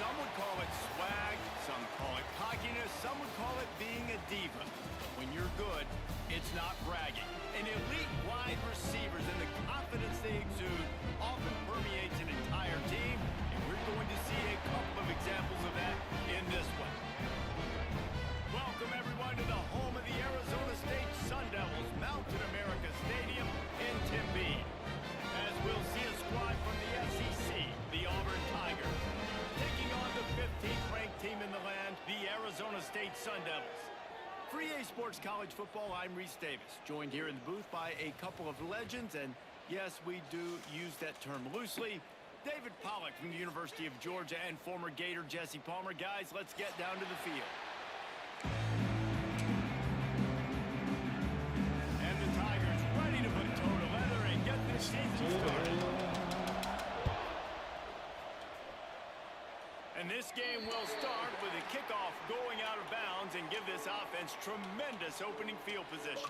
Some would call it swag, some call it cockiness, some would call it being a diva. But when you're good, it's not bragging. An elite wide receivers and the confidence they exude often permeates an entire team, and we're going to see a couple of examples of that in this one. Welcome, everyone, to the home of the Arizona State Sun Devils, Mountain America Stadium in Tempe. As we'll see a squad from the SEC, the Auburn Tigers, taking on the 15th ranked team in the land, the Arizona State Sun Devils. For EA Sports College Football, I'm Reese Davis, joined here in the booth by a couple of legends, and yes, we do use that term loosely. David Pollack from the University of Georgia and former Gator Jesse Palmer. Guys, let's get down to the field. And the Tigers ready to put toe to leather and get this season started. And this game will start with a kickoff going out of bounds and give this offense tremendous opening field position.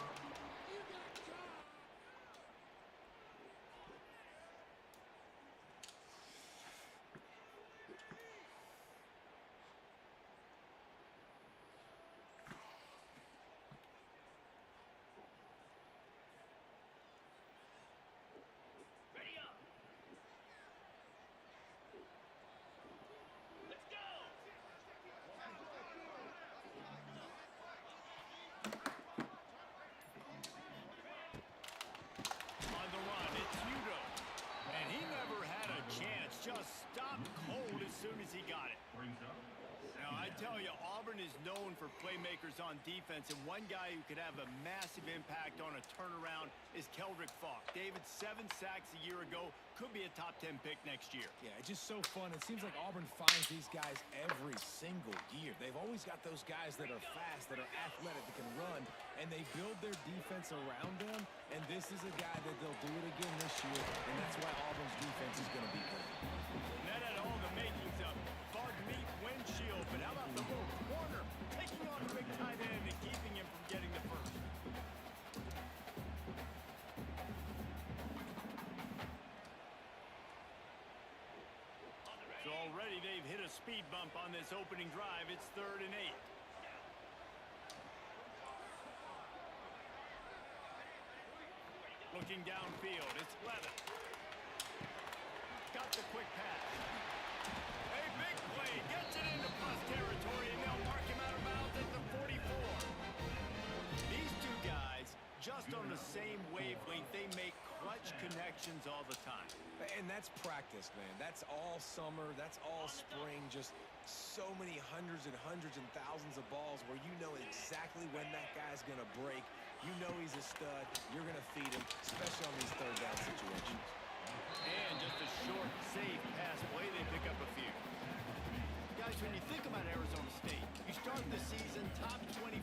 Just stopped cold as soon as he got it. Now, I tell you, Auburn is known for playmakers on defense, and one guy who could have a massive impact on a turnaround is Keldrick Falk. David, 7 sacks a year ago, could be a top 10 pick next year. Yeah, it's just so fun. It seems like Auburn finds these guys every single year. They've always got those guys that are fast, that are athletic, that can run, and they build their defense around them, and this is a guy that they'll do it again this year, and that's why Auburn's defense is going to be good. That had all the makings of bug meat windshield, but how about the little corner taking on the big tight end and keeping him from getting the first? So already they've hit a speed bump on this opening drive. It's 3rd and 8. Looking downfield, it's Leather. Got the quick pass. A big play, gets it into plus territory, and they'll mark him out of bounds at the 44. These two guys, just on the same wavelength, they make clutch connections all the time. And that's practice, man. That's all summer. That's all spring. Just so many hundreds and thousands of balls where you know exactly when that guy's going to break. You know he's a stud. You're going to feed him, especially on these third down situations. And just a short, safe pass play, they pick up a few. Guys, when you think about Arizona State, you start the season top 25.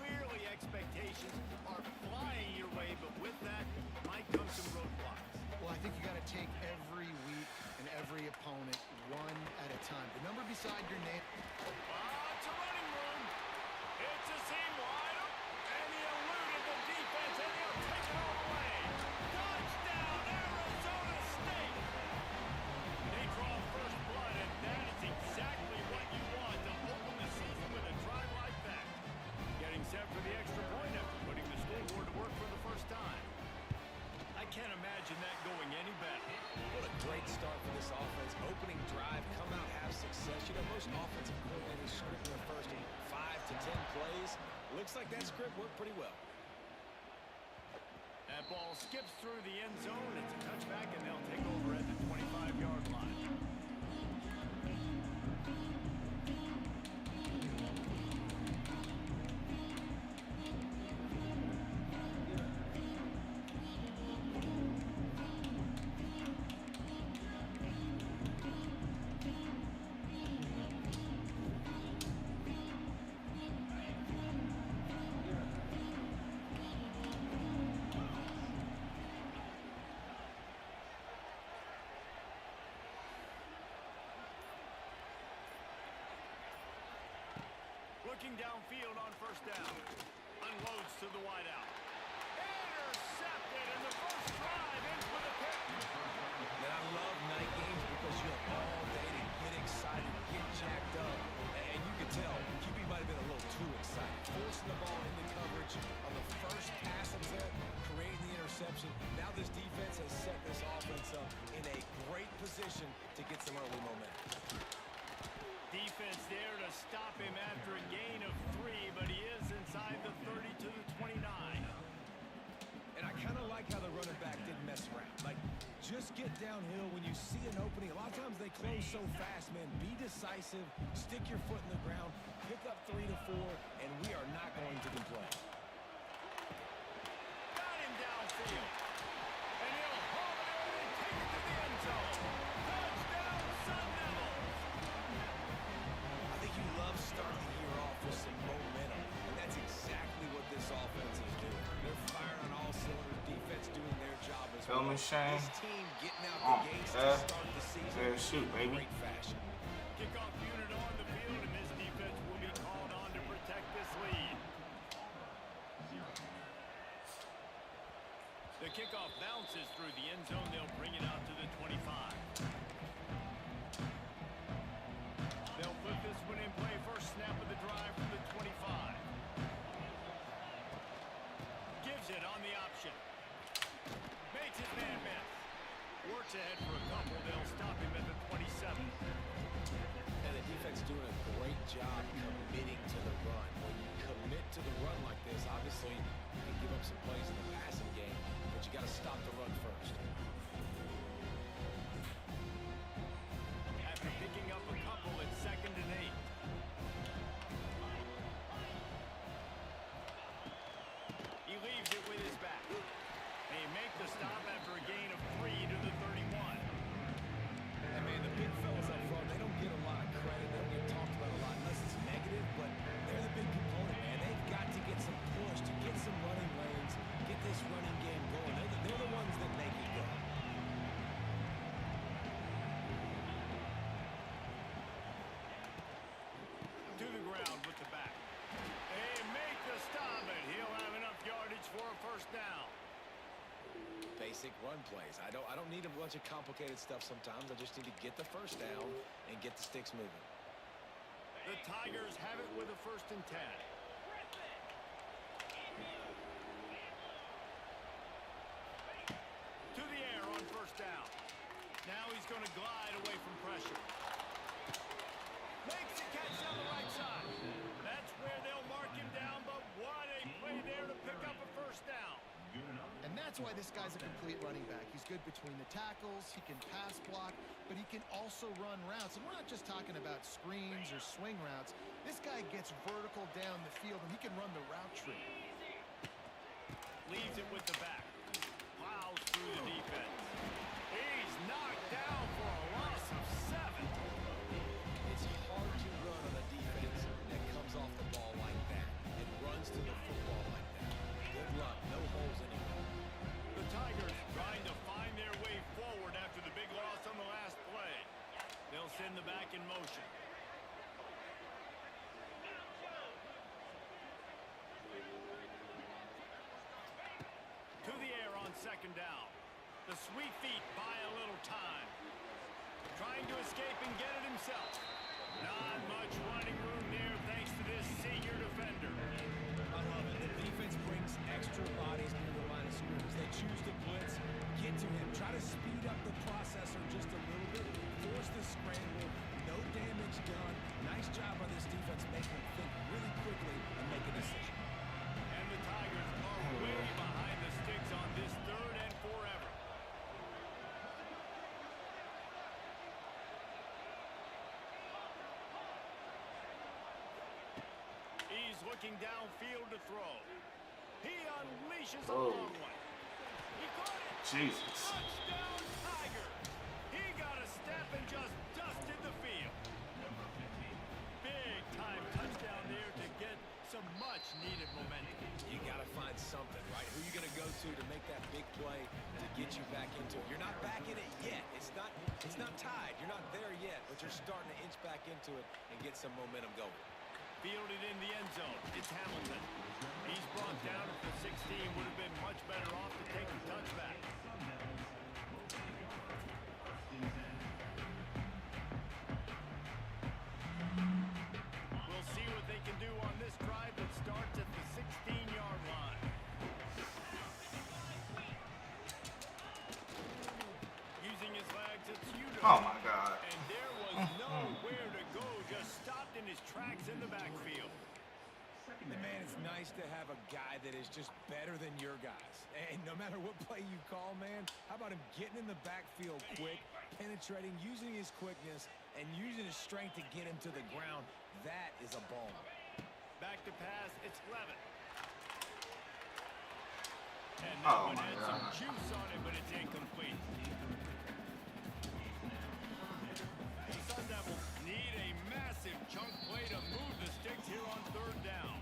Clearly expectations are flying your way, but with that might come some roadblocks. Well, I think you got to take every week and every opponent one at a time. The number beside your name. It's a running room. It's a seam wide open, and he eluded the defense, and he'll take it all away. Touchdown, Arizona State. They draw first blood, and that is exactly what you want to open the season with a drive like that. Getting set for the extra point after putting the scoreboard to work for the first time. I can't imagine that going any better. What a great start for this offense. Opening drive, come out, have success. You know, most offensive coordinators script their first 5 to 10 plays. Looks like that script worked pretty well. That ball skips through the end zone. It's a touchback, and they'll take over at the 25-yard line. Looking downfield on first down. Unloads to the wideout. Intercepted in the first drive in for the pick. And I love night games because you have all day to get excited, get jacked up, and you could tell QB might have been a little too excited. Forcing the ball into coverage on the first pass attempt, creating the interception. Now this defense has set this offense up in a great position to get some early momentum. Defense there to stop him after a gain of 3, but he is inside the 30 to the 29. And I kind of like how the running back didn't mess around. Like, just get downhill when you see an opening. A lot of times they close so fast, man. Be decisive, stick your foot in the ground, pick up 3 to 4, and we are not going to complain. Got him downfield. And he'll haul it in and take it to the end zone. Touchdown, Sun Devils. I think you love starting the year off with some momentum, and that's exactly what this offense is doing. They're firing on all cylinders, defense doing their job as well. Feel me, Shane? This team getting out the gates to start the season shoot, in baby. great fashion. Kickoff unit on the field, and this defense will be called on to protect this lead. The kickoff bounces through the end zone. They'll bring it out to the 25. They'll put this one in play. First snap of the drive from the 25. Gives it on the option. Makes his man miss. Works ahead for a couple. They'll stop him at the 27. And the defense doing a great job committing to the run. When you commit to the run like this, obviously you can give up some plays in the passing game, but you got to stop the run first. After picking up a couple, it's 2nd and 8. He leaves it with his back. They make the stop after a gain of 3 to the 31. And man, the big fellas up front, they don't get a lot of credit. They don't get talked about a lot unless it's negative, but they're the big component, man. They've got to get some push, to get some running lanes, get this running game going. They're the ones that make it go. To the ground with the back. They make the stop, and he'll have enough yardage for a first down. Basic run plays. I don't need a bunch of complicated stuff sometimes. I just need to get the first down and get the sticks moving. The Tigers have it with a 1st and 10. To the air on first down. Now he's going to glide away from pressure. Makes the catch down the right side. That's where they'll mark him down, but what a play there to pick up a first down. And that's why this guy's a complete running back. He's good between the tackles, he can pass block, but he can also run routes. And we're not just talking about screens or swing routes. This guy gets vertical down the field, and he can run the route tree. Leaves it with the back. Plows through the defense. He's knocked down for a loss of 7. It's hard to run on a defense that comes off the ball like that and runs to the football like that. Good luck. No holes anywhere. The Tigers trying to find their way forward after the big loss on the last play. They'll send the back in motion. To the air on 2nd down. The sweet feet buy a little time. Trying to escape and get it himself. Not much running room there thanks to this senior defender. I love it. The defense brings extra bodies near the line of scrimmage. They choose to blitz, get to him, try to speed up the processor just a little bit, force the scramble, no damage done. Nice job by this defense making him think really quickly and make a decision. And the Tigers are way behind the sticks on this 3rd and forever. He's looking downfield to throw. He unleashes a long one. He caught it. Jesus. Touchdown, Tigers. He got a step and just dusted the field. Big time touchdown there to get some much needed momentum. You got to find something, right? Who are you going to go to make that big play to get you back into it? You're not back in it yet. It's not tied. You're not there yet, but you're starting to inch back into it and get some momentum going. Fielded in the end zone. It's Hamilton. He's brought down at the 16. Would have been much better off to take the touchback. Oh my God. And there was nowhere to go, just stopped in his tracks in the backfield. And man, it's nice to have a guy that is just better than your guys. And no matter what play you call, man, how about him getting in the backfield quick, penetrating, using his quickness, and using his strength to get him to the ground. That is a ball. Back to pass, it's Levin. And that Oh one my had God. some juice on it, but it's incomplete. The Sun Devils need a massive chunk play to move the sticks here on third down.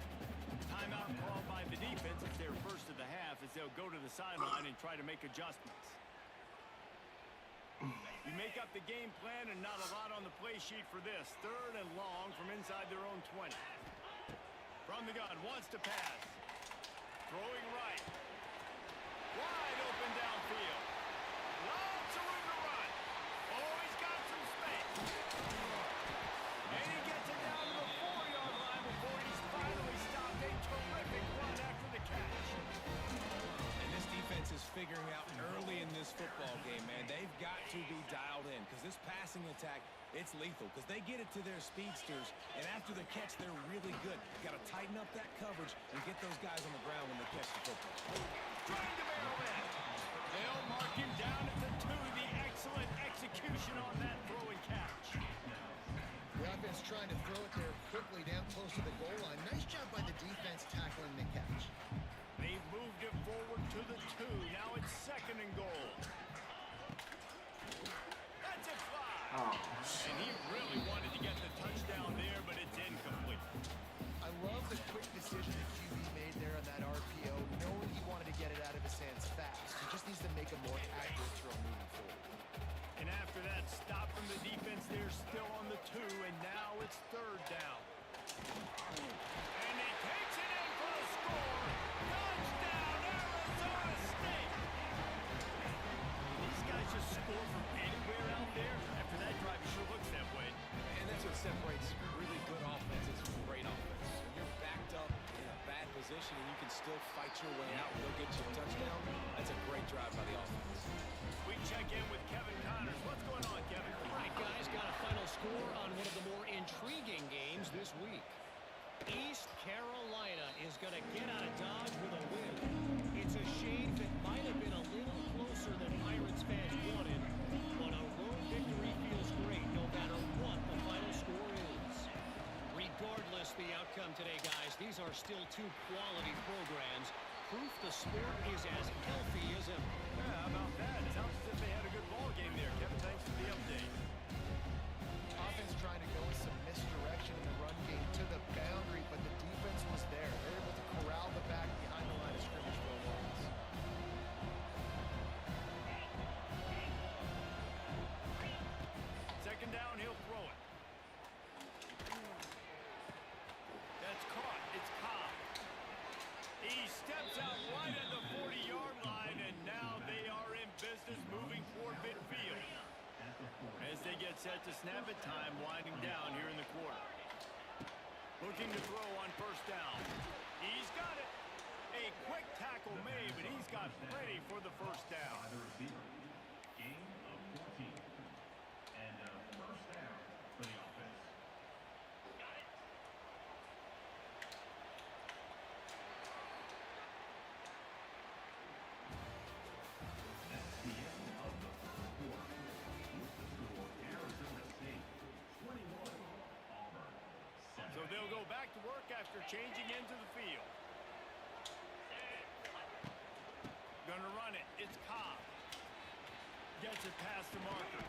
Timeout called by the defense. It's their first of the half as they'll go to the sideline and try to make adjustments. You make up the game plan and not a lot on the play sheet for this. Third and long from inside their own 20. From the gun, wants to pass. Throwing right. Wide open downfield. Lots of room to run. Oh, he's got some space. And he gets it down to the 4-yard line before he's finally stopped. A terrific run after the catch. And this defense is figuring out early in this football game, man. They've got to be dialed in because this passing attack, it's lethal because they get it to their speedsters, and after the catch, they're really good. You got to tighten up that coverage and get those guys on the ground when they catch the football. Trying to barrel in. They'll mark him down at the 2. The excellent execution on that throw and catch. The offense trying to throw it there quickly down close to the goal line. Nice job by the defense tackling the catch. They've moved it forward to the 2. Now it's 2nd and goal. That's a fly. Oh. And he really wanted to get the touchdown there, but it's incomplete. I love the quick decision that QB made there on that RPO, knowing he wanted to get it out of his hands fast. He just needs to make a more accurate throw moving forward. And after that stop from the defense, they're still on the 2, and now it's 3rd down. And he takes it in for the score. Touchdown, Arizona State. These guys just score from anywhere out there. After that drive, it sure looks that way. And that's what separates really good offenses from great offense. When you're backed up in a bad position and you can still fight your way out and go get you a touchdown, that's a great drive by the offense. We check in with Kevin Connors. What's going on, Kevin? All right, guys, got a final score on one of the more intriguing games this week. East Carolina is going to get out of Dodge with a win. It's a shame that might have been a little closer than Pirates fans wanted, but a road victory feels great no matter what the final score is. Regardless the outcome today, guys, these are still two quality programs. Proof the sport is as healthy as ever. Yeah, how about that? It sounds as if they had a good ball game there. Kevin, thanks for the update. Offense trying to go in some misdirection in the run game to the boundary, but the defense was there. They're able to corral the back behind the line of scrimmage for a loss. Second down, he'll throw it. That's caught. It's Cobb. He steps out right at the 40-yard line, and now they are in business moving toward midfield. As they get set to snap it, time winding down here in the quarter. Looking to throw on first down. He's got it. A quick tackle made, but he's got plenty for the first down. Gain of 14. And first down for the offense. That's the end of the first quarter. With the score, Arizona State 21, Auburn 7. So they'll go back to work after changing into the field. Gonna run it. It's Cobb. Gets it past the marker.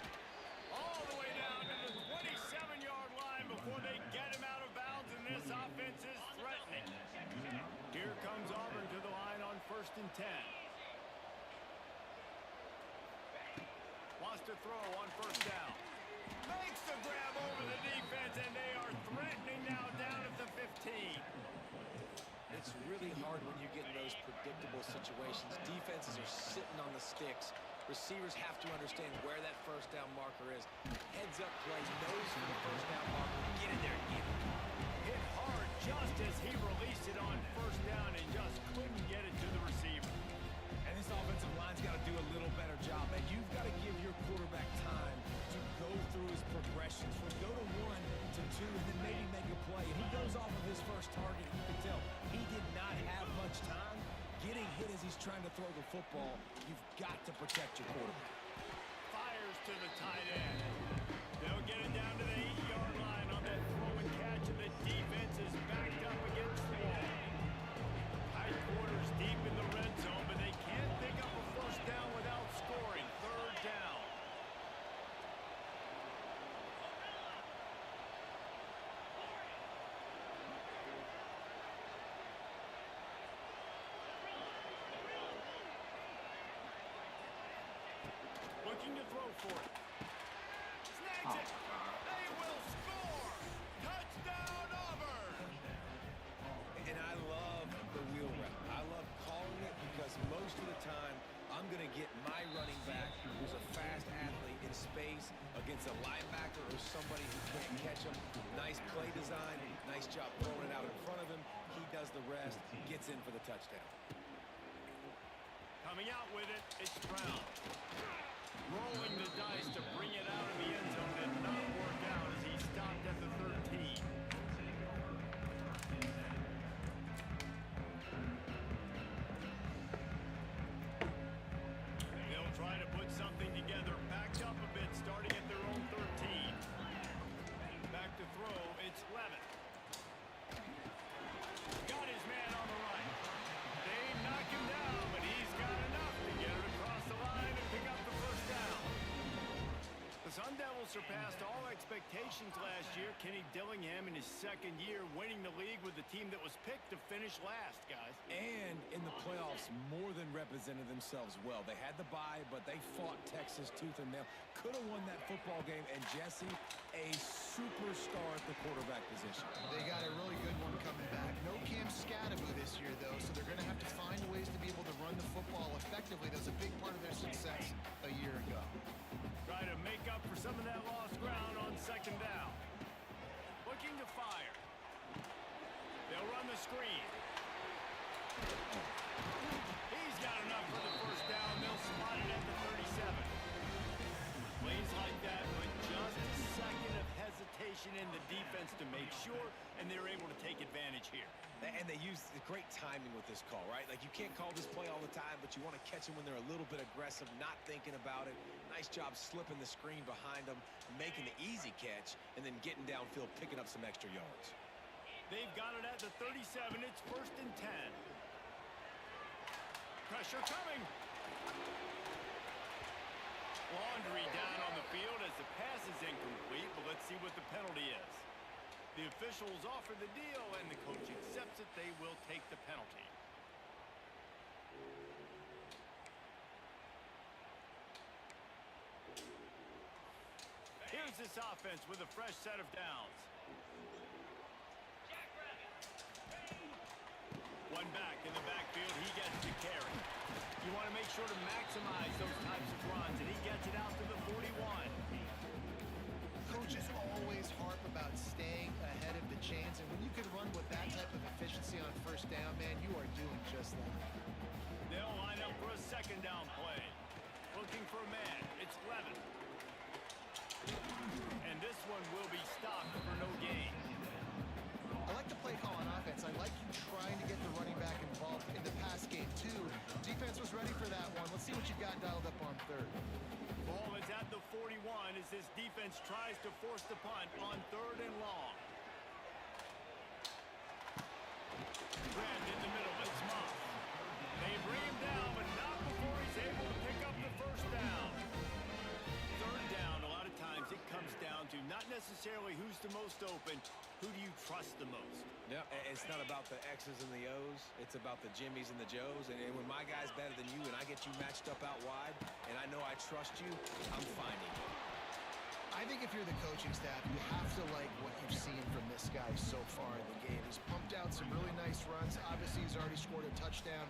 All the way down to the 27-yard line before they get him out of bounds, and this offense is threatening. Here comes Auburn to the line on 1st and 10. Wants to throw on first down. Makes the grab over the defense, and they are threatening now down at the 15. It's really hard when you get in those predictable situations. Defenses are sitting on the sticks. Receivers have to understand where that first down marker is. Heads up play, nose for the first down marker. Get in there and get it. Hit hard just as he released it on first down and just couldn't get it to the receiver. And this offensive line's got to do a little better job, man. You've got to give your quarterback time to go through his progressions from go to 1 to 2 and then maybe make a play. And he goes off of his first target. You can tell he did not have much time getting hit as he's trying to throw the football. You've got to protect your quarterback. Fires to the tight end. They'll get it down to the 8-yard line on that throw and catch, and the defense is backed up against the wall. Tight quarters deep in the red zone, but they can't pick up a first down without scoring. Third down. Looking to throw for it. Snags it. They will score. Touchdown, Auburn. And I love the wheel route. I love calling it because most of the time I'm going to get my running back who's a fast athlete in space against a linebacker or somebody who can't catch him. Nice play design. Nice job throwing it out in front of him. He does the rest. Gets in for the touchdown. Coming out with it, it's Brown. Rolling the dice to bring it out of the end zone did not work out as he stopped at the 13. They'll try to put something together, backed up a bit, starting at their own 13. Back to throw, it's Levin. Got his man on the right. They knock him down, but he's got enough to get it across the line and pick up the first down. The Sun Devils surpassed all expectations last year. Kenny Dillingham in his second year winning the league with the team that was picked to finish last, guys. And in the playoffs, more than represented themselves well. They had the bye, but they fought Texas tooth and nail. Could have won that football game. And Jesse, a superstar at the quarterback position. They got a really good one coming back. No Cam Scadaboo this year, though, so they're going to have to find ways to be able to run the football effectively. That was a big part of their success a year ago. Try to make up for some of that lost ground on second down. Looking to fire. They'll run the screen. He's got enough for the first down. They'll spot it at the 37. Plays like that with just a second of hesitation in the defense to make sure, and they're able to take advantage here. And they use the great timing with this call, right? Like, you can't call this play all the time, but you want to catch them when they're a little bit aggressive, not thinking about it. Nice job slipping the screen behind them, making the easy catch, and then getting downfield, picking up some extra yards. They've got it at the 37. It's 1st and 10. Pressure coming. Laundry down on the field as the pass is incomplete, but let's see what the penalty is. The officials offer the deal, and the coach accepts it. They will take the penalty. Here's this offense with a fresh set of downs. One back in the backfield. He gets the carry. You want to make sure to maximize those types of runs, and he gets it out to the 41. Coaches always harp about staying ahead of the chains, and when you can run with that type of efficiency on first down, man, you are doing just that. They'll line up for a second down play. Looking for a man. It's Levin. And this one will be stopped for no gain. I like the play call on offense. I like you trying to get the running back involved in the pass game, too. Defense was ready for that one. Let's see what you got dialed up on third. Ball is at the 41 as this defense tries to force the punt on 3rd and long. Grand in the middle. It's Moss. They bring him down, but not before he's able to pick up the first down. 3rd down, a lot of times it comes down to not necessarily who's the most open, who do you trust the most? Yeah, it's not about the X's and the O's. It's about the Jimmies and the Joes. And when my guy's better than you and I get you matched up out wide and I know I trust you, I'm finding you. I think if you're the coaching staff, you have to like what you've seen from this guy so far in the game. He's pumped out some really nice runs. Obviously, he's already scored a touchdown.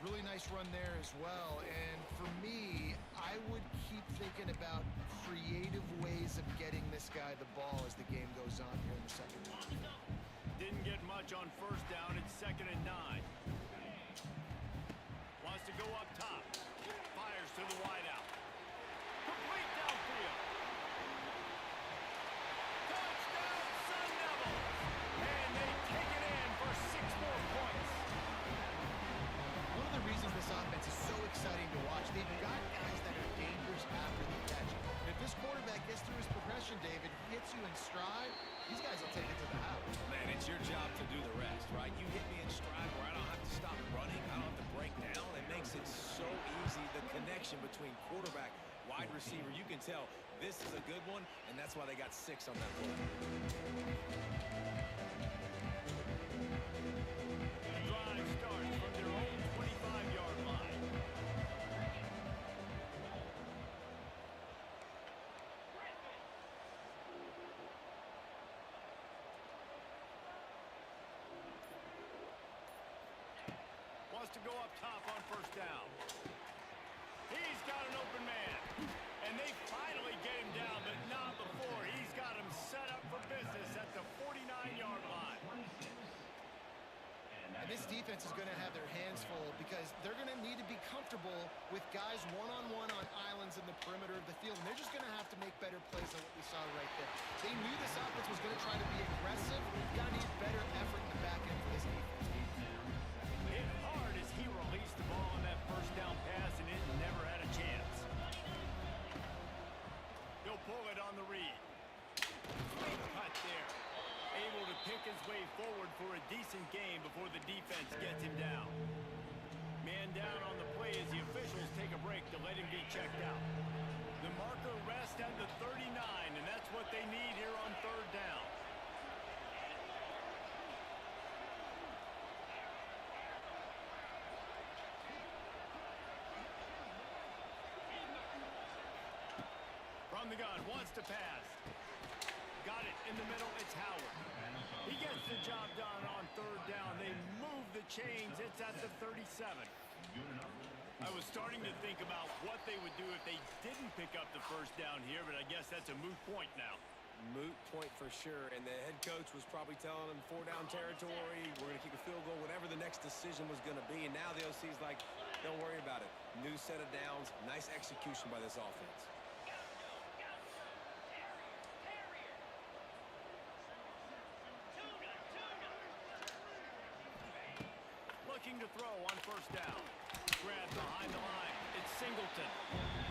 Really nice run there as well. And for me, I would keep thinking about creative ways of getting this guy the ball as the game goes on here in the second half. Didn't get much on first down. It's 2nd and 9. Wants to go up top. Fires to the wideout. Complete downfield. receiver, you can tell this is a good one, and that's why they got 6 on that play. Drive starts from their own 25-yard line. Wants to go up top on first down. He's got an open man. And they finally get him down, but not before. He's got him set up for business at the 49-yard line. And this defense is going to have their hands full because they're going to need to be comfortable with guys one-on-one on islands in the perimeter of the field. And they're just going to have to make better plays than what we saw right there. They knew this offense was going to try to be aggressive. Got to need better effort in the back end for this defense. Hit hard as he released the ball on that first down pass, and it never had a chance. He'll pull it on the read. Great cut there. Able to pick his way forward for a decent gain before the defense gets him down. Man down on the play as the officials take a break to let him be checked out. The marker rests at the 39, and that's what they need here on third down. From the gun, wants to pass. Got it in the middle, it's Howard. He gets the job done on third down. They move the chains, it's at the 37. I was starting to think about what they would do if they didn't pick up the first down here, but I guess that's a moot point now. Moot point for sure, and the head coach was probably telling them 4-down territory, we're going to kick a field goal, whatever the next decision was going to be, and now the OC's like, don't worry about it. New set of downs, nice execution by this offense. Looking to throw on first down. Grabbed behind the line. It's Singleton.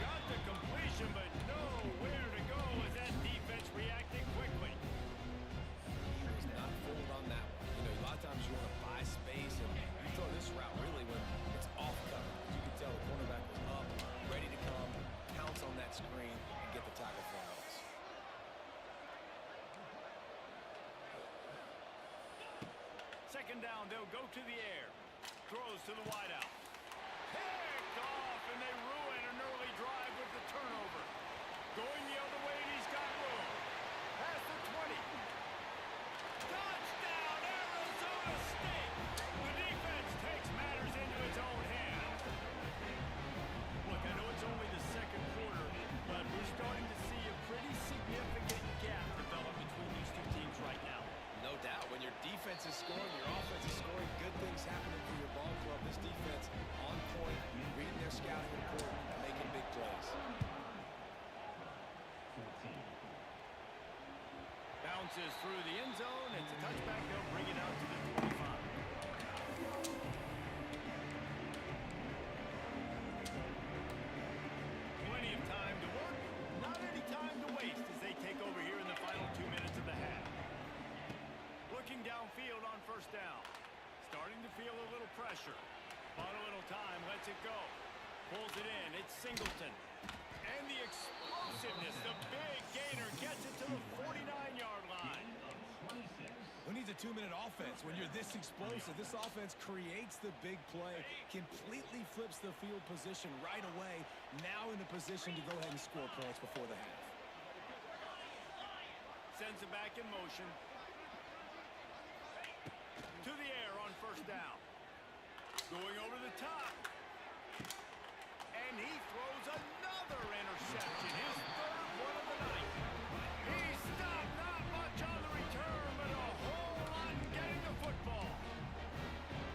Got the completion, but nowhere to go as that defense reacted quickly. He's not fooled on that one. You know, a lot of times you want to buy space, and you throw this route really when it's off cover. You can tell the cornerback was up, ready to come, pounce on that screen, and get the tackle for a loss. Second down, they'll go to the air. Throws to the wideout. Picked off, and they ruin an early drive with the turnover. Going the other way, and he's got room. Past the 20. Touchdown, Arizona State! The defense takes matters into its own hands. Look, I know it's only the second quarter, but we're starting to see a pretty significant gap develop between these two teams right now. No doubt. When your defense is scoring, your offense is scoring, good things happening for your ball club. This defense on point, reading their scouting report, making big plays. Bounces through the end zone. It's a touchback. They'll bring it out to the 25. Plenty of time to work. Not any time to waste as they take over here in the final 2 minutes of the half. Looking downfield on first down. Starting to feel a little pressure. Bought a little time, lets it go. Pulls it in, it's Singleton. And the explosiveness, the big gainer gets it to the 49-yard line. Who needs a 2-minute offense? When you're this explosive, this offense creates the big play, completely flips the field position right away, now in a position to go ahead and score points before the half. Sends it back in motion. To the air on first down. Going over the top. And he throws another interception. His third one of the night. He stopped not much on the return, but a whole lot getting the football.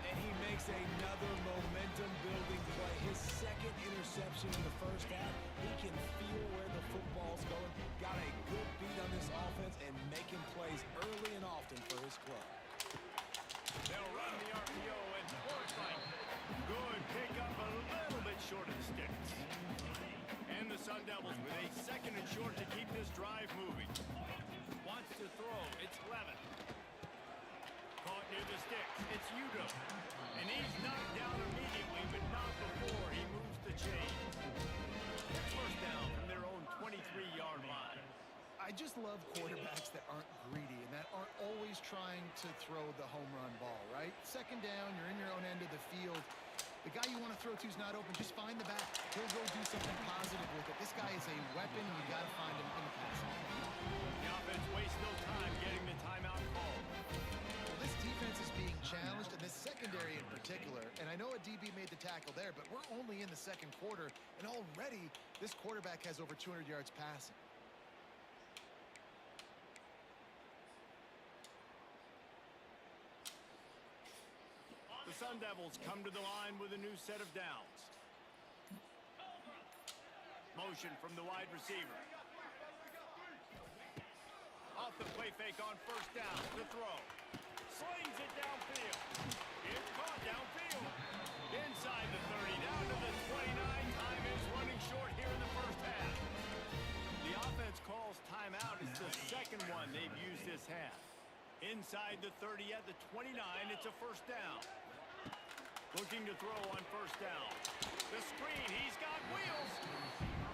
And he makes another momentum-building play. His second interception in the first half. He can feel where the football's going. Got a good beat on this offense and making plays early and often for his club. They'll run the RPO and force fight. Good pickup, a little bit short of the sticks. And the Sun Devils with a second and short to keep this drive moving. Wants to throw, it's Levin. Caught near the sticks, it's Udo. And he's knocked down immediately, but not before he moves the chain. First down from their own I just love quarterbacks that aren't greedy and that aren't always trying to throw the home run ball, right? Second down, you're in your own end of the field. The guy you want to throw to is not open. Just find the back. He'll go do something positive with it. This guy is a weapon. You got to find him in the passing game. The offense wastes no time getting the timeout called. Well, this defense is being challenged, and this secondary in particular. And I know a DB made the tackle there, but we're only in the second quarter, and already this quarterback has over 200 yards passing. The Sun Devils come to the line with a new set of downs. Motion from the wide receiver. Off the play fake on first down. The throw. Slings it downfield. It's caught downfield. Inside the 30, down to the 29. Time is running short here in the first half. The offense calls timeout. It's the second one they've used this half. Inside the 30 at the 29, it's a first down. Looking to throw on first down. The screen, he's got wheels.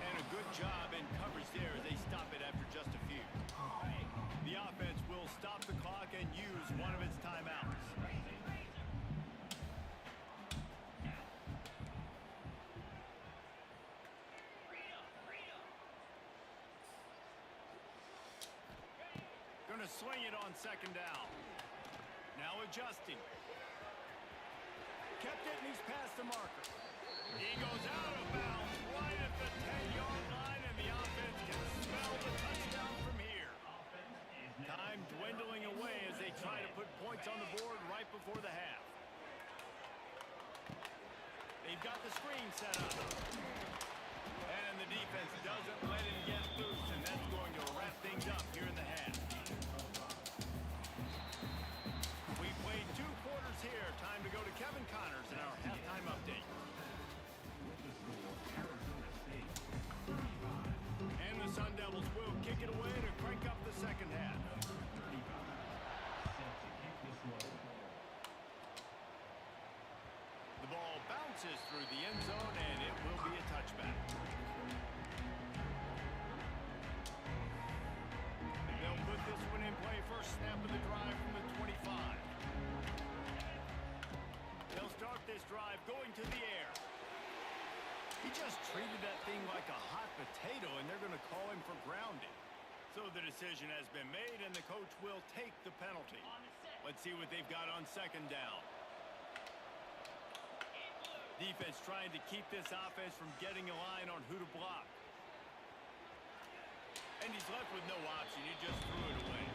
And a good job in coverage there as they stop it after just a few. The offense will stop the clock and use one of its timeouts. Gonna swing it on second down. Now adjusting. Kept it and he's past the marker. He goes out of bounds right at the 10-yard line, and the offense can smell the touchdown from here. Time dwindling away as they try to put points on the board right before the half. They've got the screen set up. And the defense doesn't let him get loose, and that's going to wrap things up here in the half. We played 2 quarters here. Time to go to Kevin Connors in our halftime update. And the Sun Devils will kick it away to crank up the second half. The ball bounces through the end zone, and it will be a touchback. They'll put this one in play. First snap of the drive from the 25. They'll start this drive going to the air. He just treated that thing like a hot potato, and they're going to call him for grounding. So the decision has been made, and the coach will take the penalty. Let's see what they've got on second down. Defense trying to keep this offense from getting a line on who to block. And he's left with no option. He just threw it away.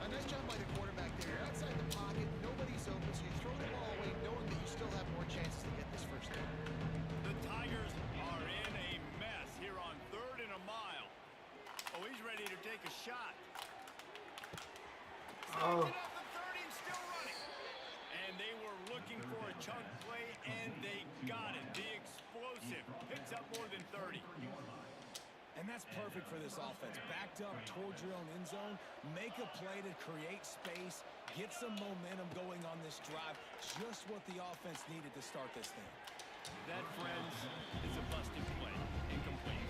A nice job by the quarterback there. You're outside the pocket. Nobody's open, so you throw the ball away knowing that you still have more chances to get this first down. The Tigers are in a mess here on 3rd and a mile. Oh, he's ready to take a shot. Snapped it up the 30 and still running. And they were looking for a chunk play, and they got it. The explosive picks up more than 30. And that's perfect for this offense. Backed up towards your own end zone, make a play to create space, get some momentum going on this drive. Just what the offense needed to start this thing. That, friends, is a busted play. Incomplete.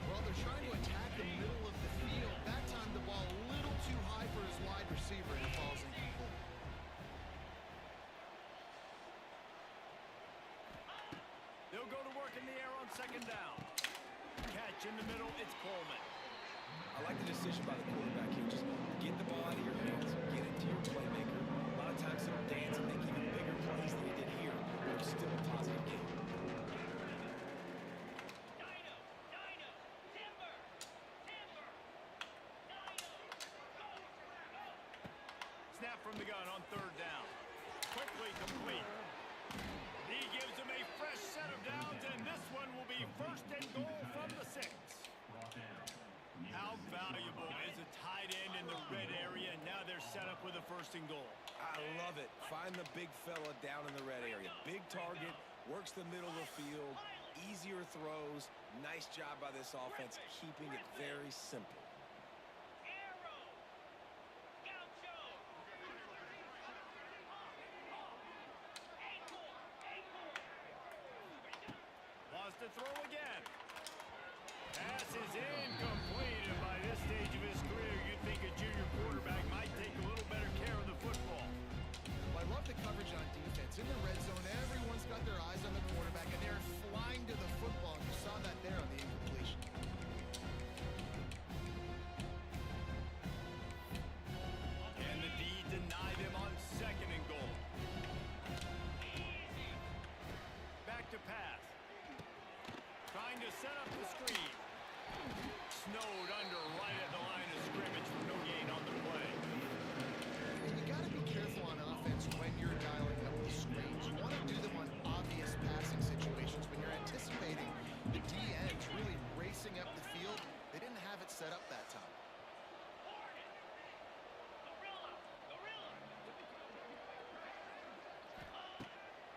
Well, they're trying to attack the middle of the field. That time the ball a little too high for his wide receiver, and it falls incomplete. They'll go to work in the air on second down. Catch in the middle, it's Coleman. I like the decision by the quarterback here. Just get the ball out of your hands, get it to your playmaker. A lot of times he'll dance and make even bigger plays than he did here, but it's still a positive game. Snap from the gun on third down. Quickly complete. He gives him a fresh set of downs, and this one will be first and goal from the 6. How valuable is a tight end in the red area? Now they're set up with a first and goal. I love it. Find the big fella down in the red area. Big target, works the middle of the field, easier throws. Nice job by this offense, keeping it very simple. Wants to throw again. Pass is incomplete, and by this stage of his career, you'd think a junior quarterback might take a little better care of the football. Well, I love the coverage on defense. In the red zone, everyone's got their eyes on the quarterback, and they're flying to the football. You saw that there on the incompletion. And the D denied him on 2nd and goal. Back to pass. Trying to set up the screen. Snowed under right at the line of scrimmage for no gain on the play. And you got to be careful on offense when you're dialing up the screens. You want to do them on obvious passing situations. When you're anticipating the D ends really racing up the field, they didn't have it set up that time.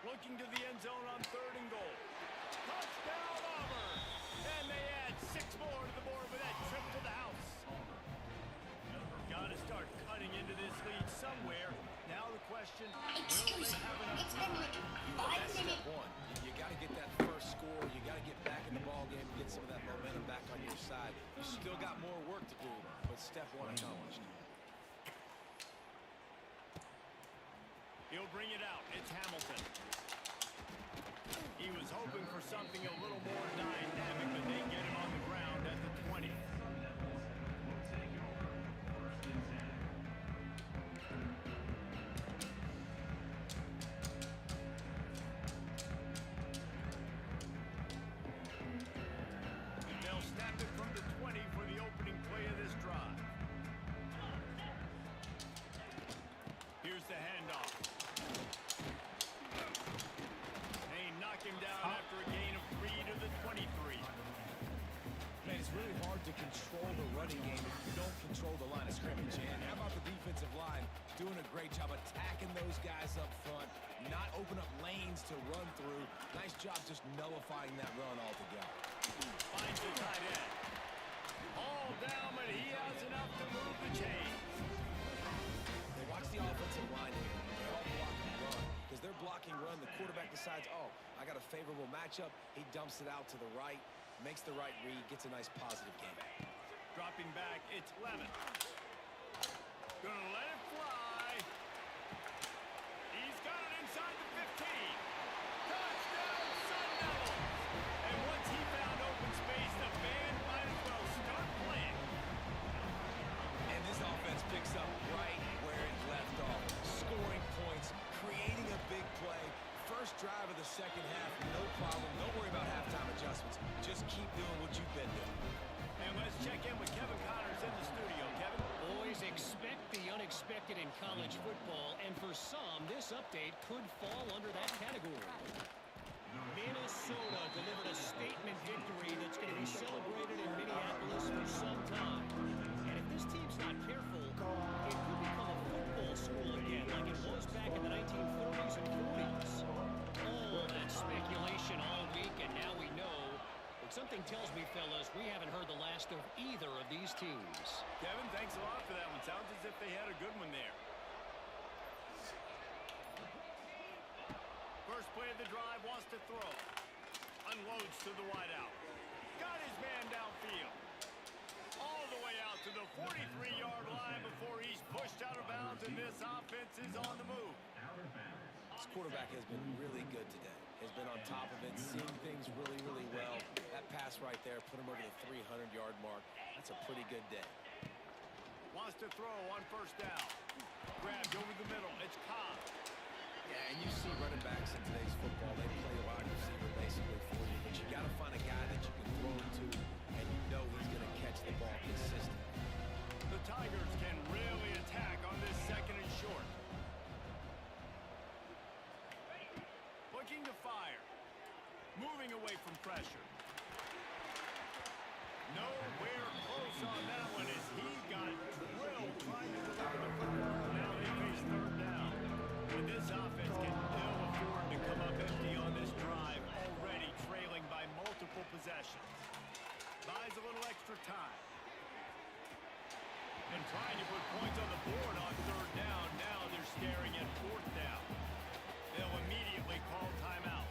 Looking to the end zone on 3rd and goal. Touchdown, Auburn! And they add 6 more to the board with that trip to the house. Got to start cutting into this lead somewhere. Now the question, will they have enough time? That's step one. You got to get that first score. You got to get back in the ball game, get some of that momentum back on your side. You still got more work to do, but step one accomplished. He'll bring it out. It's Hamilton. He was hoping for something a little more dynamic, but they get him on the ground at the 20. They'll snap it from the 20 for the opening play of this drive. Here's the handoff. Him down after a gain of 3 to the 23. Man, it's really hard to control the running game if you don't control the line of scrimmage. And how about the defensive line doing a great job attacking those guys up front, not open up lanes to run through. Nice job just nullifying that run altogether. Finds the tight end. All down, but he has enough to move the chains. They watch the offensive line here. They all block and run. Because they're blocking run, the quarterback decides, oh, I got a favorable matchup. He dumps it out to the right, makes the right read, gets a nice positive game. Dropping back, it's Lemon. Gonna let it fly. He's got it inside the 15. Touchdown, Sun Devils! And once he found open space, the band might as well start playing. And this offense picks up right where it left off. Scoring points, creating a big play. First drive of the second half, no problem. Don't worry about halftime adjustments. Just keep doing what you've been doing. And let's check in with Kevin Connors in the studio. Kevin? Boys, expect the unexpected in college football, and for some, this update could fall under that category. Minnesota delivered a statement victory that's going to be celebrated in Minneapolis for some time. And if this team's not careful, it could become a football school again like it was back in the 1930s and 40s. All that speculation all week, and now we know. But something tells me, fellas, we haven't heard the last of either of these teams. Kevin, thanks a lot for that one. Sounds as if they had a good one there. First play of the drive, wants to throw. Unloads to the wideout. Got his man downfield. All the way out to the 43-yard line before he's pushed out of bounds, and this offense is on the move. This quarterback has been really good today. Has been on top of it, seeing things really, really well. That pass right there put him over the 300-yard mark. That's a pretty good day. Wants to throw on first down. Grabbed over the middle. It's Cobb. Yeah, and you see running backs in today's football, they play a wide receiver basically for you, but you got to find a guy that you can throw it to, and you know he's going to catch the ball consistently. The Tigers can really attack on this 2nd and short. Looking to fire. Moving away from pressure. Nowhere close on that one as he got drilled trying to deliver the football. Now they face 3rd down. And this offense can ill afford to come up empty on this drive, already trailing by multiple possessions. Buys a little extra time. And trying to put points on the board on 3rd down. Now they're staring at 4th down. They'll immediately call timeout.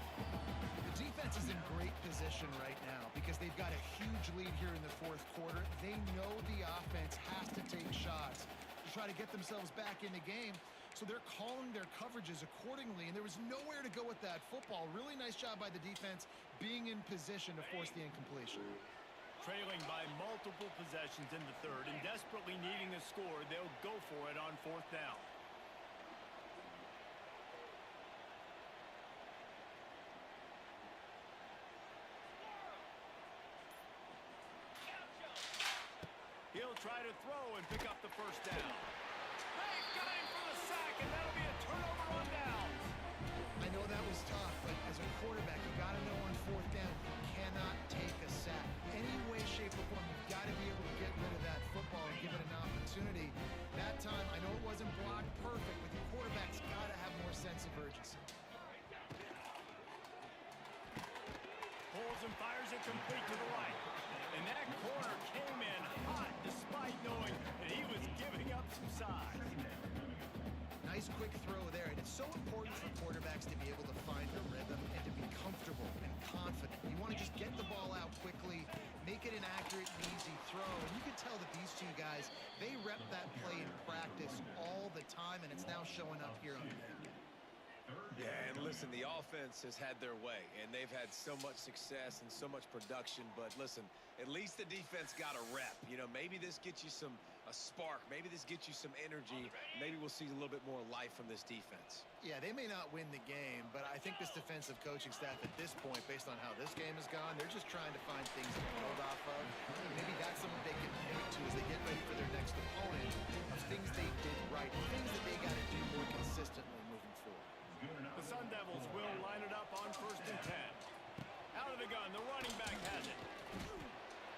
The defense is in great position right now because they They've got a huge lead here in the fourth quarter. They know the offense has to take shots to try to get themselves back in the game. So they're calling their coverages accordingly, and there was nowhere to go with that football. Really nice job by the defense being in position to force the incompletion. Trailing by multiple possessions in the third and desperately needing a score, they'll go for it on fourth down. He'll try to throw and pick up the first down. They've got him for the sack, and that'll be a turnover on downs. I know that was tough, but as a quarterback, you got to know on fourth down, you cannot take a sack. Any way, shape, or form, you've got to be able to get rid of that football and give it an opportunity. That time, I know it wasn't blocked perfect, but the quarterback's got to have more sense of urgency. Pulls and fires it complete to the right. And that corner came in hot despite knowing that he was giving up some size. Nice quick throw there, and it's so important for quarterbacks to be able to find a rhythm and to be comfortable and confident. You want to just get the ball out quickly, make it an accurate and easy throw, and you can tell that these two guys, they rep that play in practice all the time, and it's now showing up here on film. Yeah, and listen, the offense has had their way, and they've had so much success and so much production. But listen, at least the defense got a rep. You know, maybe this gets you a spark. Maybe this gets you some energy. Maybe we'll see a little bit more life from this defense. Yeah, they may not win the game, but I think this defensive coaching staff at this point, based on how this game has gone, they're just trying to find things to build off of. Maybe that's something they can point to as they get ready for their next opponent, of things they did right, things that they got to do more consistently moving forward. The Sun Devils will line it up on 1st and 10. Out of the gun, the running back has it.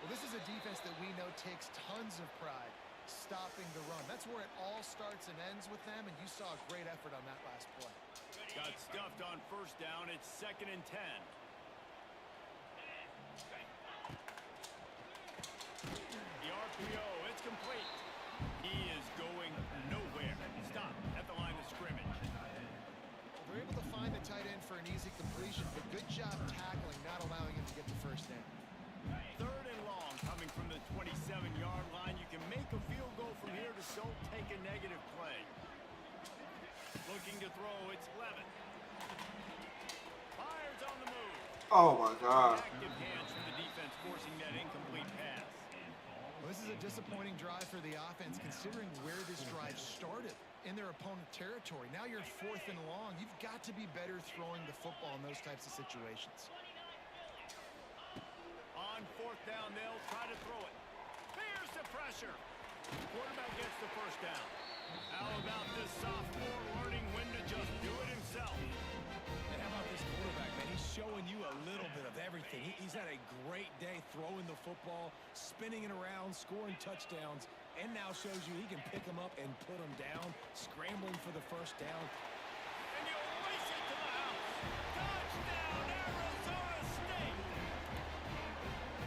Well, this is a defense that we know takes tons of pride stopping the run. That's where it all starts and ends with them, and you saw a great effort on that last play. Got stuffed on 1st down. It's 2nd and 10. The RPO, it's complete. He is going nowhere. Stop at the line of scrimmage. We're able to find the tight end for an easy completion, but good job tackling, not allowing him to get the first down. 3rd and long, coming from the 27-yard line. You can make a field goal from here to still take a negative play. Looking to throw, it's Levin. Fires on the move. Oh my God. Active hands from the defense forcing that incomplete pass. Well, this is a disappointing drive for the offense, considering where this drive started in their opponent territory. Now you're 4th and long. You've got to be better throwing the football in those types of situations. On 4th down, they'll try to throw it. Fears the pressure. Quarterback gets the first down. How about this sophomore learning when to just do it himself? And how about this quarterback, man? He's showing you a little bit of everything. He's had a great day throwing the football, spinning it around, scoring touchdowns, and now shows you he can pick them up and put them down, scrambling for the first down. And he'll race it to the house. Touchdown, Arizona State!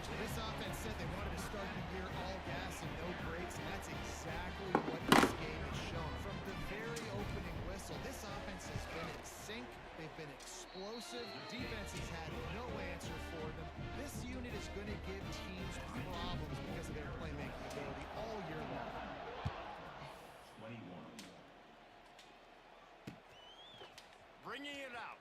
So this offense said they wanted to start the year all gas and no brakes, and that's exactly what this game has shown. From the very opening whistle, this offense has been in sync. They've been explosive. Defense has had no answer for them. This unit is going to give teams problems because of their playmaking ability all year long. 21. Bringing it out.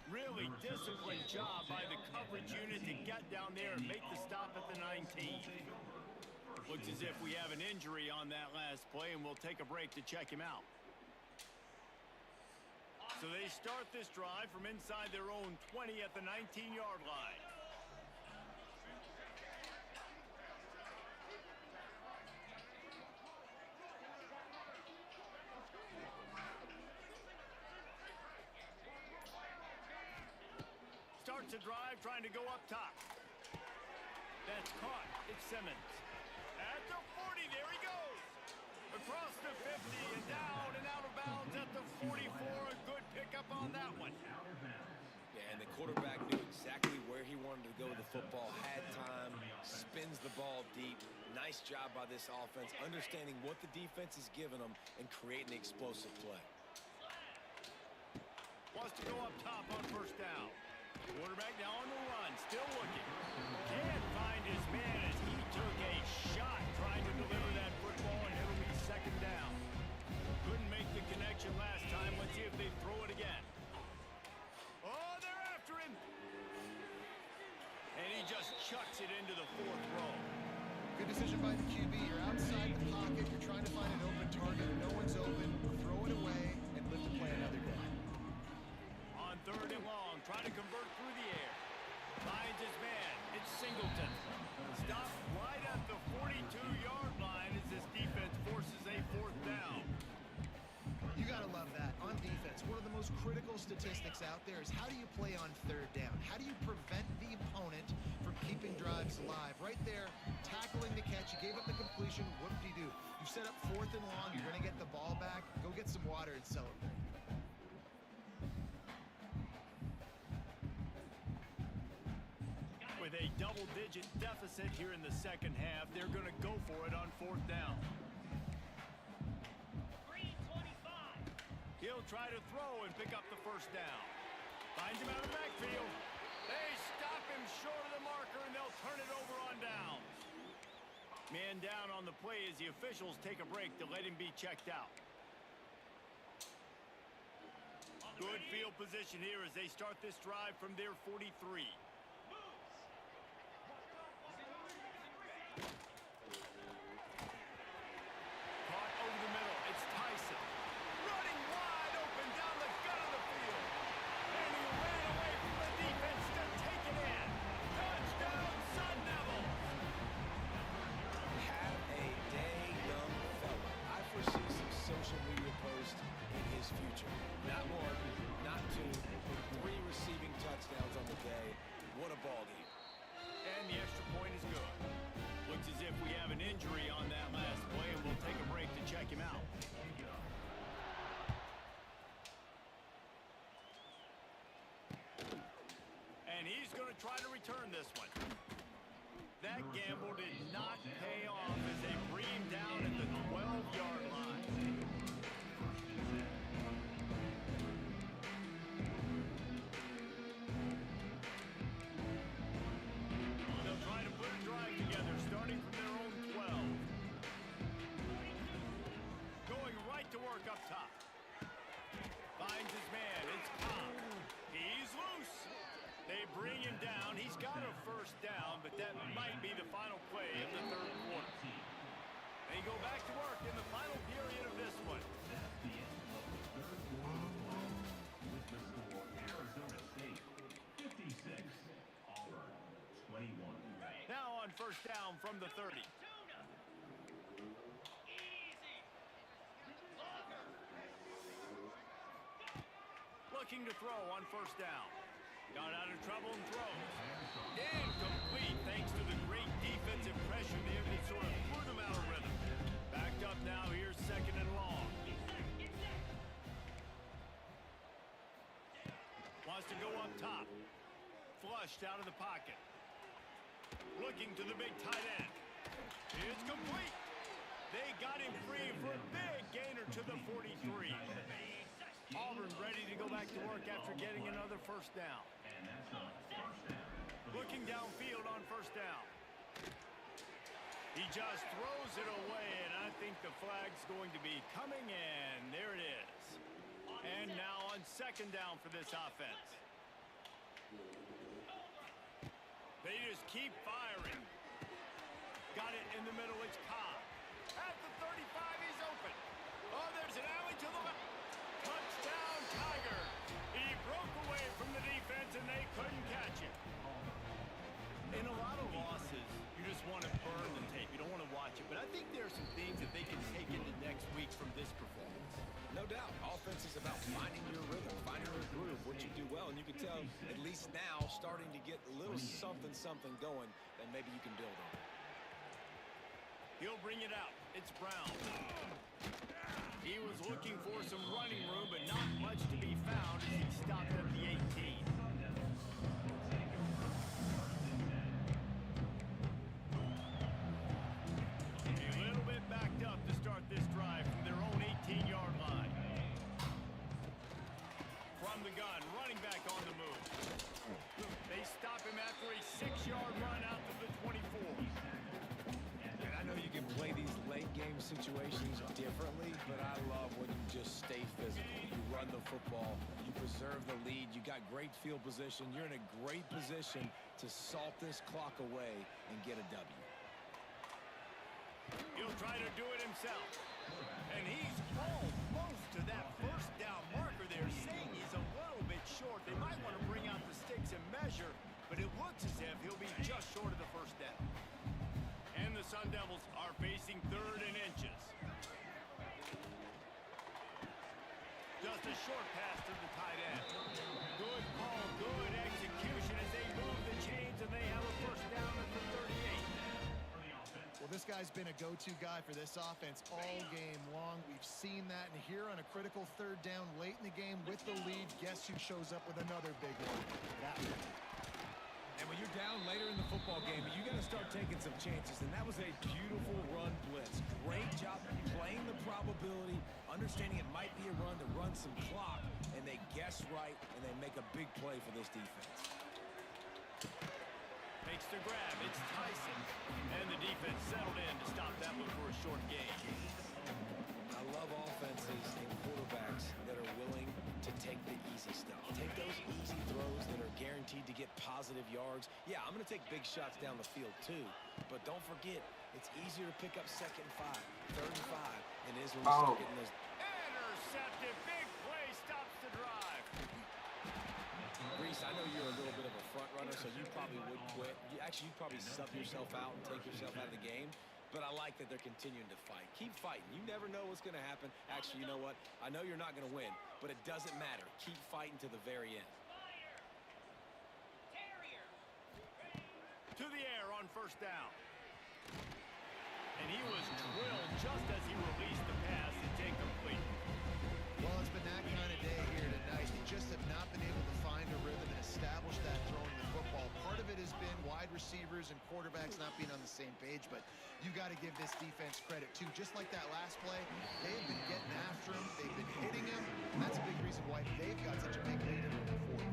Really disciplined job by the coverage unit to get down there and make the stop at the 19. Looks as if we have an injury on that last play, and we'll take a break to check him out. So they start this drive from inside their own 20 at the 19-yard line. Starts a drive trying to go up top. That's caught. It's Simmons. At the 40, there he goes. Across the 50 and down and out of bounds at the 44. A good pickup on that one. Yeah, and the quarterback knew exactly where he wanted to go with the football, had time, spins the ball deep. Nice job by this offense, understanding what the defense is giving them and creating the explosive play. Wants to go up top on 1st down. Quarterback now on the run, still looking. Can't find his man as he took a shot trying to deliver that football, and it'll be second down. Couldn't make the connection last time. Let's see if they throw it again. Oh, they're after him. And he just chucks it into the fourth row. Good decision by the QB. You're outside the pocket. You're trying to find an open target. No one's open. Throw it away and live to play another day. On third and long, trying to convert through the air. Finds his man. It's Singleton. Stopped right at the 42-yard line as this defense forces a fourth down. You got to love that. On defense, one of the most critical statistics out there is how do you play on third down? How do you prevent the opponent from keeping drives alive? Right there, tackling the catch. You gave up the completion. What did you do? You set up fourth and long. You're going to get the ball back. Go get some water and celebrate. With a double-digit deficit here in the second half, they're going to go for it on fourth down. He'll try to throw and pick up the first down. Finds him out of the backfield. They stop him short of the marker, and they'll turn it over on downs. Man down on the play as the officials take a break to let him be checked out. Good field position here as they start this drive from their 43. Caught over the middle. It's Tyson. Running wide open down the gut of the field. And he ran away from the defense to take it in. Touchdown, Sun Devils. Have a day, young fella. I foresee some social media posts in his future. Not one, not two, but 3 receiving touchdowns on the day. What a ball game. And the extra point is good. Looks as if we have an injury on that last play, and we'll take a break to check him out. And he's going to try to return this one. That gamble did not pay off as they bring him down at the 12-yard line. They'll try to put a drive together, starting from their own 12. Going right to work up top. Finds his man. It's Cobb. He's loose. They bring him down. He's got a first down, but that might be the final play of the third quarter. They go back to work in the final period of this one. That's the end of the third quarter ball with the score Arizona State 56, Auburn 21. Now on first down from the 30. Looking to throw on first down. Got out of trouble and throws. Incomplete thanks to the great defensive pressure there. They sort of threw them out of rhythm. Backed up now. Here's second and long. Wants to go up top. Flushed out of the pocket. Looking to the big tight end. It's complete. They got him free for a big gainer to the 43. Auburn ready to go back to work after getting another first down. And that's on first down. Looking downfield on first down. He just throws it away, and I think the flag's going to be coming in. There it is. And now on second down for this offense. They just keep firing. Got it in the middle. It's Cobb. At the 35, he's open. Oh, there's an alley to the left. Touchdown, Tiger. He broke away from the defense, and they couldn't catch him. In a lot of losses, you just want to burn the tape. You don't want to watch it. But I think there are some things that they can take into next week from this performance. No doubt. Offense is about finding your rhythm, finding your groove, what you do well. And you can tell, at least now, starting to get a little something going that maybe you can build on. He'll bring it out. It's Brown. He was looking for some running room, but not much to be found as he stopped at the 18. A little bit backed up to start this drive from their own 18-yard line. From the gun, running back on the move. play these late game situations differently, but I love when you just stay physical. You run the football, you preserve the lead, you got great field position, you're in a great position to salt this clock away and get a W. He'll try to do it himself. And he's almost to that first down marker there, saying he's a little bit short. They might want to bring out the sticks and measure, but it looks as if he'll be just short of the first down. And the Sun Devils are facing 3rd and inches. Just a short pass to the tight end. Good call, good execution as they move the chains, and they have a first down at the 38. Well, this guy's been a go-to guy for this offense all game long. We've seen that, and here on a critical 3rd down late in the game with the lead, guess who shows up with another big one? That one. And when you're down later in the football game, you got to start taking some chances, and that was a beautiful run blitz. Great job playing the probability, understanding it might be a run to run some clock, and they guess right, and they make a big play for this defense. Makes the grab. It's Tyson. And the defense settled in to stop that one for a short gain. I love offenses and quarterbacks that are willing to take the easy stuff. Take those easy throws that are guaranteed to get positive yards. Yeah, I'm going to take big shots down the field too, but don't forget, it's easier to pick up 2nd and 5, 3rd and 5 than it is when you start getting those. Intercepted. Big play stops the drive. Reese, I know you're a little bit of a front runner, so you probably would quit. You'd probably sub yourself out and take yourself out of the game. But I like that they're continuing to fight. Keep fighting. You never know what's going to happen. Actually, you know what? I know you're not going to win, but it doesn't matter. Keep fighting to the very end. To the air on first down. And he was drilled just as he released the pass. It's incomplete. Well, it's been that kind of day here tonight. They just have not been able to find a rhythm and establish that throwing the football. Part of it has been wide receivers and quarterbacks not being on the same page, but you got to give this defense credit too. Just like that last play, they have been getting after him. They've been hitting him. And that's a big reason why they've got such a big lead in the fourth.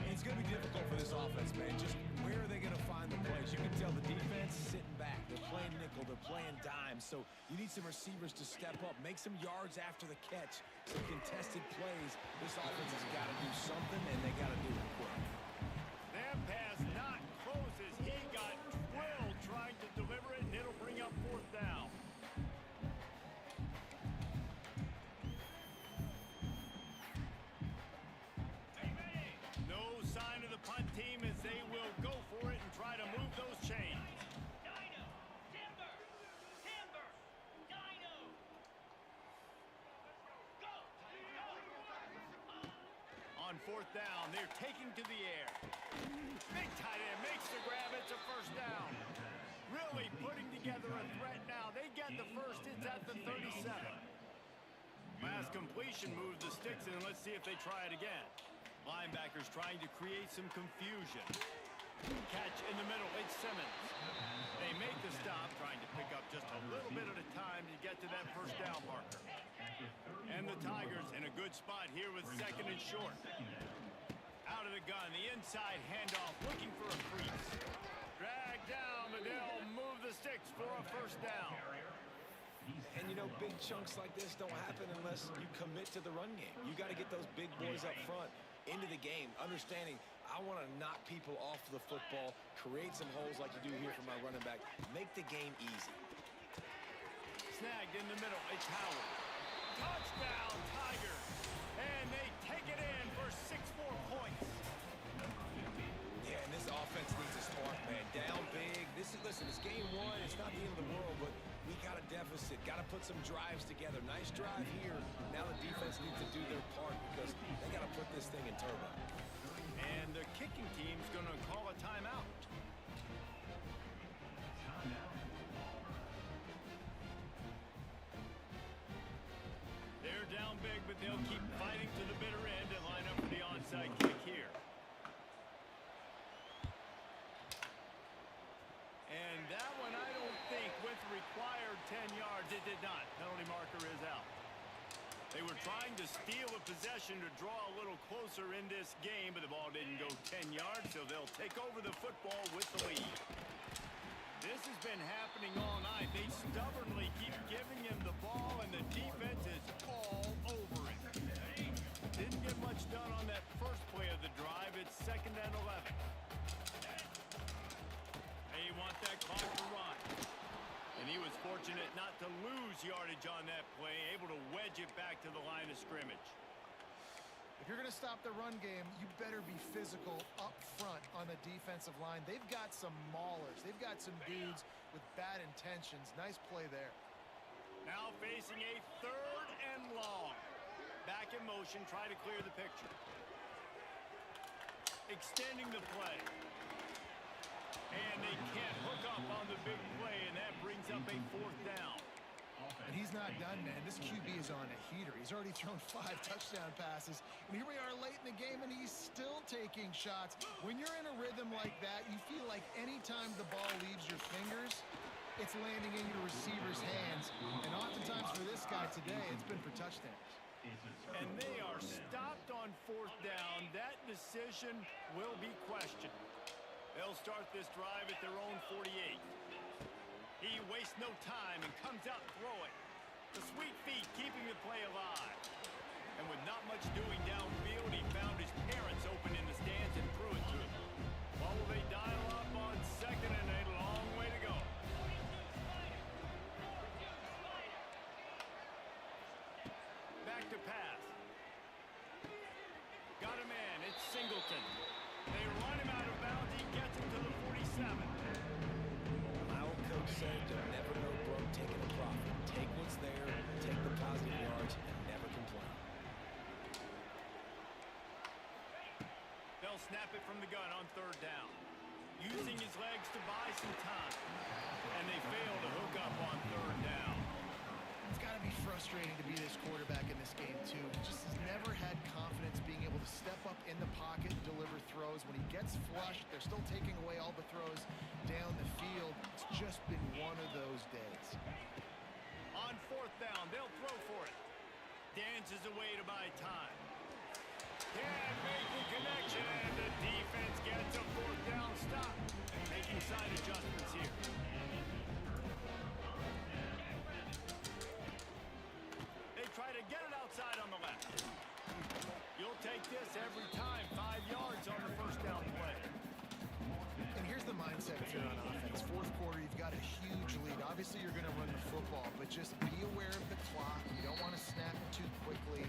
It's going to be difficult for this offense, man. Just where are they going to find the plays? You can tell the defense sitting back. They're playing nickel. They're playing dime. So you need some receivers to step up, make some yards after the catch, some contested plays. This offense has got to do something, and they got to do it quick. That pass not closes. He got drilled trying to deliver it, and it'll bring up 4th down. No sign of the punt team as they will go for it and try to move those chains. On 4th down, they're taking to the air. Big tight end makes the grab. It's a first down. Really putting together a threat now. They get the first. It's at the 37. Last completion moved the sticks in. Let's see if they try it again. Linebackers trying to create some confusion. Catch in the middle. It's Simmons. They make the stop, trying to pick up just a little bit at a time to get to that first down marker. And the Tigers in a good spot here with 2nd and short. Out of the gun, the inside handoff, looking for a crease. Drag down, but they'll move the sticks for a first down. And, you know, big chunks like this don't happen unless you commit to the run game. You got to get those big boys up front into the game, understanding I want to knock people off the football, create some holes like you do here for my running back, make the game easy. Snagged in the middle, it's Howard. Touchdown, Tigers. And they take it in for 6 more points. Yeah, and this offense needs a spark, man. Down big. Listen, it's game 1. It's not the end of the world, but we got a deficit. Got to put some drives together. Nice drive here. Now the defense needs to do their part because they got to put this thing in turbo. And the kicking team's going to call a timeout. They're down big, but they'll keep fighting to the bitter end and line up for the onside kick here. And that one, I don't think, with required 10 yards, it did not. Penalty marker is out. They were trying to steal a possession to draw a little closer in this game, but the ball didn't go 10 yards, so they'll take over the football with the lead. This has been happening all night. They stubbornly keep giving him the ball, and the defense is all over it. Didn't get much done on that first play of the drive. It's 2nd and 11. They want that clock to run. And he was fortunate not to lose yardage on that play, able to wedge it back to the line of scrimmage. If you're going to stop the run game, you better be physical up front on the defensive line. They've got some maulers. They've got some dudes with bad intentions. Nice play there. Now facing a 3rd and long. Back in motion, try to clear the picture. Extending the play. And they can't hook up on the big play, and that brings up a 4th down. And he's not done, man. This QB is on a heater. He's already thrown 5 touchdown passes. And here we are late in the game, and he's still taking shots. When you're in a rhythm like that, you feel like anytime the ball leaves your fingers, it's landing in your receiver's hands. And oftentimes for this guy today, it's been for touchdowns. And they are stopped on 4th down. That decision will be questioned. They'll start this drive at their own 48. He wastes no time and comes out throwing. The sweet feet keeping the play alive. And with not much doing downfield, he found his parents open in the stands and threw it to him. What will they dial up on 2nd and a long way to go? Back to pass. Got a man. It's Singleton. They run him out of bounds. He gets him to the 47. My old coach said, "Don't never go broke taking a profit. Take what's there, take the positive yards, and never complain." They'll snap it from the gun on 3rd down. Using his legs to buy some time. And they fail to hook up on 3rd down. It's got to be frustrating to be this quarterback in this game, too. He just has never had confidence being able to step up in the pocket and deliver throws. When he gets flushed, they're still taking away all the throws down the field. It's just been one of those days. On 4th down, they'll throw for it. Dances away to buy time. Can't make the connection, and the defense gets a 4th down stop. Making side adjustments here. They try to get it outside on the left. You'll take this every time. 5 yards on the 1st down play. And here's the mindset if you're on offense. 4th quarter, you've got a huge lead. Obviously, you're going to run the football, but just be aware of the clock. You don't want to snap it too quickly.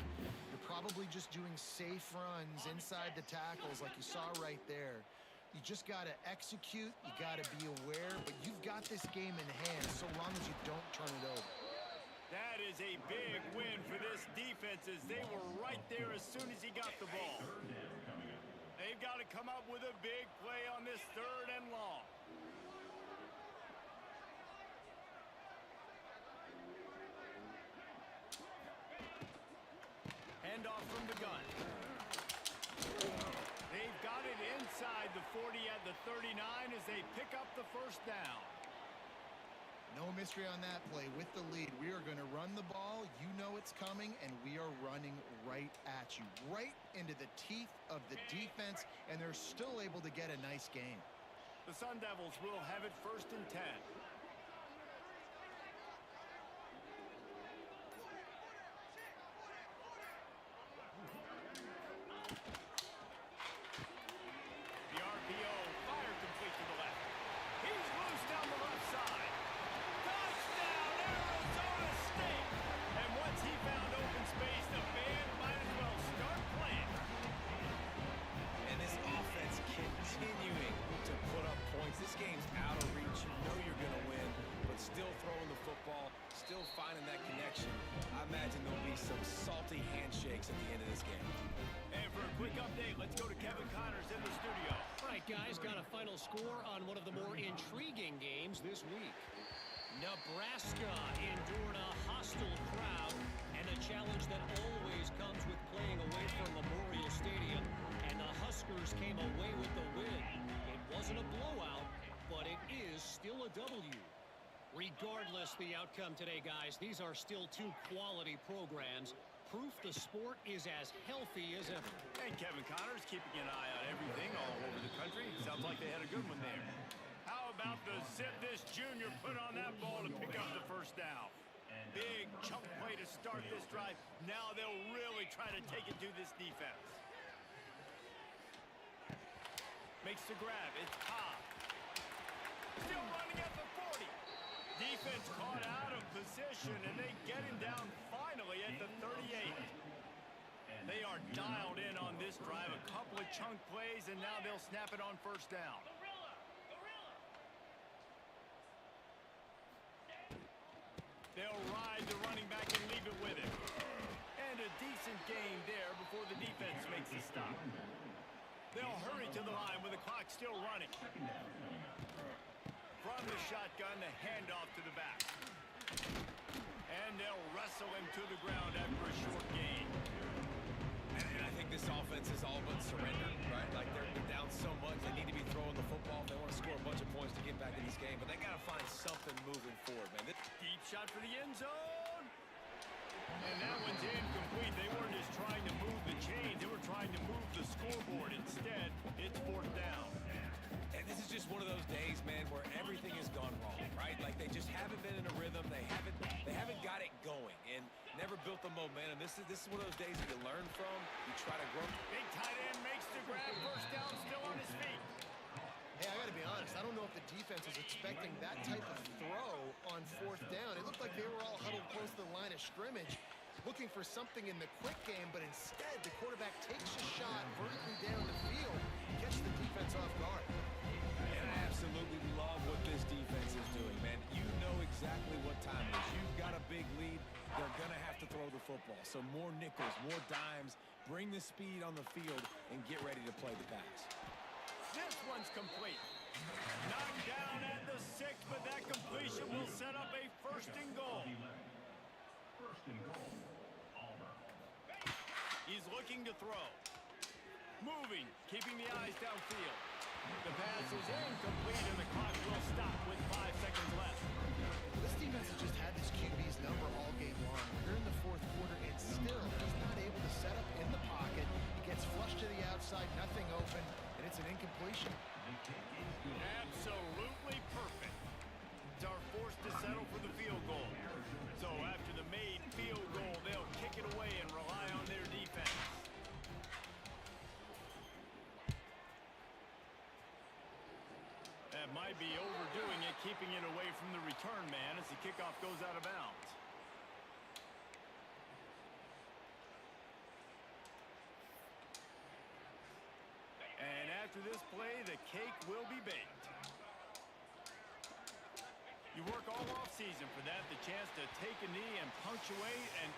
You're probably just doing safe runs inside the tackles like you saw right there. You just got to execute. You got to be aware, but you've got this game in hand so long as you don't turn it over. That is a big win for this defense as they were right there as soon as he got the ball. They've got to come up with a big play on this 3rd and long. Handoff from the gun. They've got it inside the 40 at the 39 as they pick up the 1st down. No mystery on that play. With the lead, we are going to run the ball. You know it's coming, and we are running right at you, right into the teeth of the defense, and they're still able to get a nice game. The Sun Devils will have it 1st and 10. The RPO, fire complete to the left. He's loose down the left side. Touchdown, Arizona State! And once he found open space, the band might as well start playing. And this offense continuing to put up points. This game's out of reach. You know you're going to win, but still throwing the football, still finding that connection. I imagine there'll be some salty handshakes at the end of this game. And for a quick update, let's go to Kevin Connors in the studio. All right, guys, got a final score on one of the more intriguing games this week. Nebraska endured a hostile crowd and a challenge that always comes with playing away from Memorial Stadium. And the Huskers came away with the win. It wasn't a blowout, but it is still a W. Regardless the outcome today, guys, these are still 2 quality programs. Proof the sport is as healthy as ever. And Kevin Connors keeping an eye on everything all over the country. Sounds like they had a good one there. How about about the zip this junior put on that ball to pick up the first down. Big chunk play to start this drive. Now they'll really try to take it to this defense. Makes the grab. It's Cobb. Still running at the 40. Defense caught out of position, and they get him down finally at the 38. They are dialed in on this drive. A couple of chunk plays, and now they'll snap it on first down. They'll ride the running back and leave it with him. And a decent gain there before the defense makes a stop. They'll hurry to the line with the clock still running. From the shotgun, the handoff to the back. And they'll wrestle him to the ground after a short gain. And I think this offense is all but surrendered, right? Like they're down so much, they need to be throwing the football. They want to score a bunch of points to get back in this game, but they got to find something moving forward, man. Deep shot for the end zone. And that one's incomplete. They weren't just trying to move the chains. They were trying to move the scoreboard. Instead, it's fourth down. And this is just one of those days, man, where everything has gone wrong, right? Like they just haven't been in a rhythm. They haven't got it going and never built the momentum. This is one of those days that you learn from. You try to grow. Big tight end makes the grab. First down, still on his feet. Hey, I got to be honest. I don't know if the defense was expecting that type of throw on fourth down. It looked like they were all huddled close to the line of scrimmage, looking for something in the quick game, but instead the quarterback takes a shot vertically down the field, gets the defense off guard. And I absolutely love what this defense is doing, man. You know exactly what time it is. You've got a big lead. They're going to have to throw the football. So more nickels, more dimes, bring the speed on the field, and get ready to play the pass. This one's complete. Knocked down at the 6, but that completion will set up a first and goal. First and goal, Auburn. He's looking to throw. Moving, keeping the eyes downfield. The pass is incomplete, and the clock will stop with 5 seconds left. This defense has just had this QB's number all game long. We're in the fourth quarter, and still he's not able to set up in the pocket. He gets flushed to the outside, nothing open, and it's an incompletion. Absolutely perfect. Are forced to settle for the field goal. So after the made field goal, they'll kick it away and rely on their defense. That might be overdoing it, keeping it away from the return man as the kickoff goes out of bounds. And after this play, the cake will be baked. You work all off season for that, the chance to take a knee and punctuate and